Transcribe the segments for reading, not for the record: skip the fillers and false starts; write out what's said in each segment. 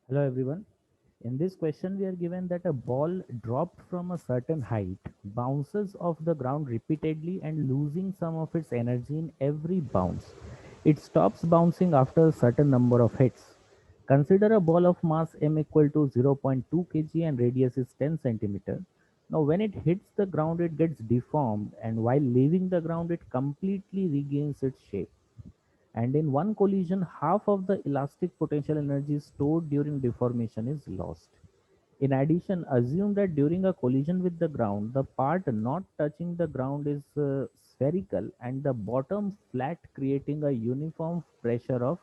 Hello everyone. In this question, we are given that a ball dropped from a certain height bounces off the ground repeatedly and losing some of its energy in every bounce. It stops bouncing after a certain number of hits. Consider a ball of mass m equal to 0.2 kg and radius is 10 centimeter. Now, when it hits the ground, it gets deformed, and while leaving the ground, it completely regains its shape. And in one collision, half of the elastic potential energy stored during deformation is lost. In addition, assume that during a collision with the ground, the part not touching the ground is spherical and the bottom flat, creating a uniform pressure of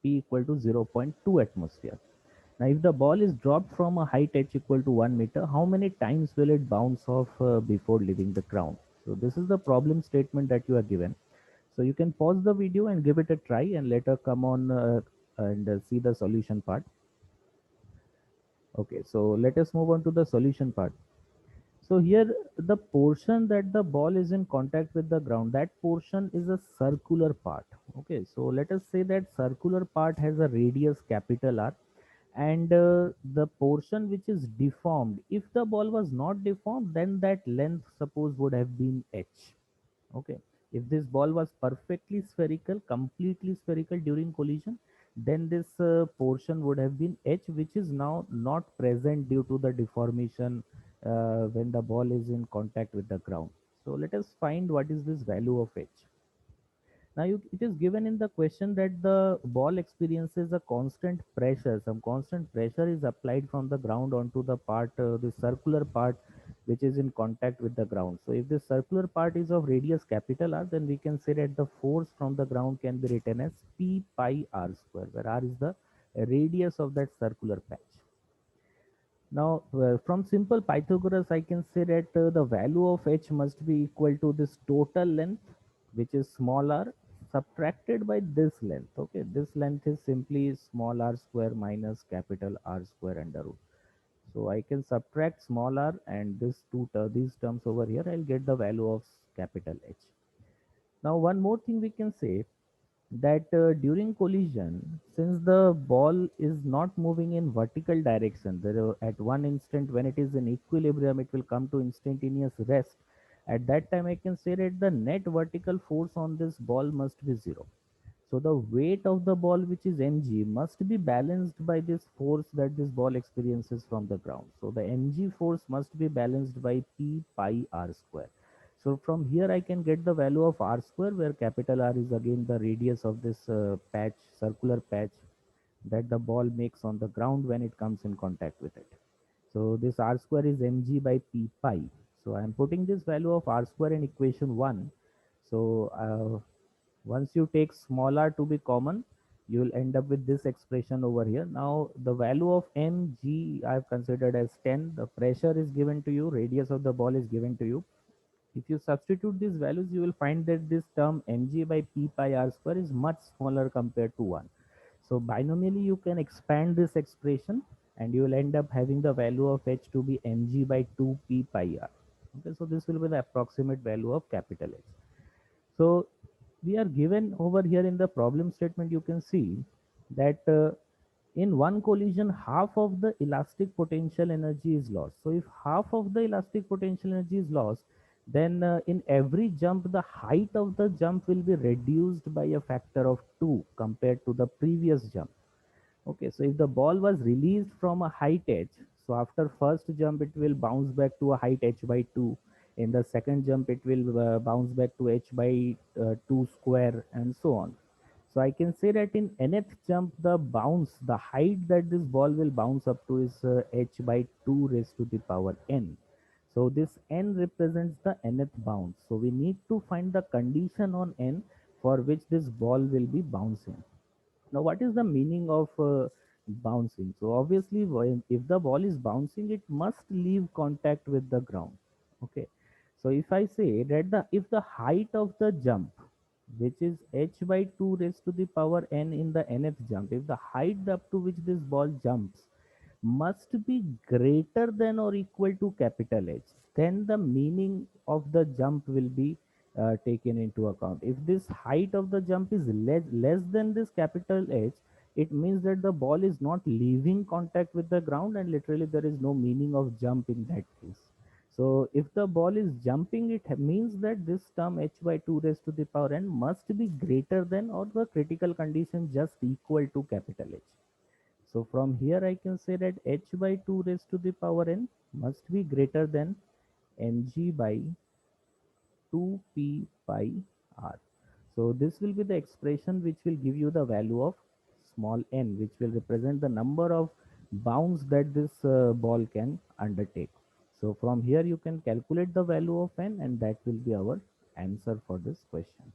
P equal to zero point 0.2 atmosphere. Now, if the ball is dropped from a height h equal to 1 meter, how many times will it bounce off before leaving the ground? So, this is the problem statement that you are given. So, you can pause the video and give it a try and later come on and see the solution part. Okay, so let us move on to the solution part. So here the portion that the ball is in contact with the ground, that portion is a circular part. Okay, so let us say that circular part has a radius capital R, and the portion which is deformed, if the ball was not deformed, then that length suppose would have been h. Okay, if this ball was perfectly spherical, completely spherical during collision, then this portion would have been h, which is now not present due to the deformation when the ball is in contact with the ground. So let us find what is this value of h. Now it is given in the question that the ball experiences a constant pressure. Some constant pressure is applied from the ground onto the part, the circular part, which is in contact with the ground. So if the circular part is of radius capital R, then we can say that the force from the ground can be written as P pi R square, where R is the radius of that circular patch. Now, from simple Pythagoras, I can say that the value of h must be equal to this total length, which is small r, subtracted by this length. Okay, this length is simply small r square minus capital R square under root. So I can subtract small r and these terms over here. I'll get the value of capital H. Now, one more thing we can say that during collision, since the ball is not moving in vertical direction, at one instant when it is in equilibrium, it will come to instantaneous rest. At that time, I can say that the net vertical force on this ball must be zero. So the weight of the ball, which is mg, must be balanced by this force that this ball experiences from the ground. So the mg force must be balanced by p pi r square. So from here I can get the value of r square, where capital R is again the radius of this patch, circular patch that the ball makes on the ground when it comes in contact with it. So this r square is mg by p pi. So I am putting this value of r square in equation 1. So once you take small r to be common, you will end up with this expression over here. Now the value of mg I have considered as 10. The pressure is given to you, radius of the ball is given to you. If you substitute these values, you will find that this term mg by p pi r square is much smaller compared to 1. So binomially you can expand this expression and you will end up having the value of h to be mg by 2 p pi r. Okay, so this will be the approximate value of capital H. So we are given over here in the problem statement, you can see that in one collision, half of the elastic potential energy is lost. So if half of the elastic potential energy is lost, then in every jump, the height of the jump will be reduced by a factor of 2 compared to the previous jump. Okay, so if the ball was released from a height h, so after first jump it will bounce back to a height h by 2. In the second jump it will bounce back to h by 2 square and so on. So I can say that in nth jump the bounce, the height that this ball will bounce up to is h by 2 raised to the power n. So this n represents the nth bounce. So we need to find the condition on n for which this ball will be bouncing. Now, what is the meaning of bouncing? So, obviously, if the ball is bouncing, it must leave contact with the ground. Okay. So, if I say that if the height of the jump, which is h by 2 raised to the power n in the nth jump, if the height up to which this ball jumps must be greater than or equal to capital H, then the meaning of the jump will be taken into account. If this height of the jump is less than this capital H, it means that the ball is not leaving contact with the ground, and literally there is no meaning of jump in that case. So if the ball is jumping, it means that this term h by 2 raised to the power n must be greater than, or the critical condition just equal to capital H. So from here I can say that h by 2 raised to the power n must be greater than mg by 2p pi r. So this will be the expression which will give you the value of small n, which will represent the number of bounds that this ball can undertake. So from here you can calculate the value of n, and that will be our answer for this question.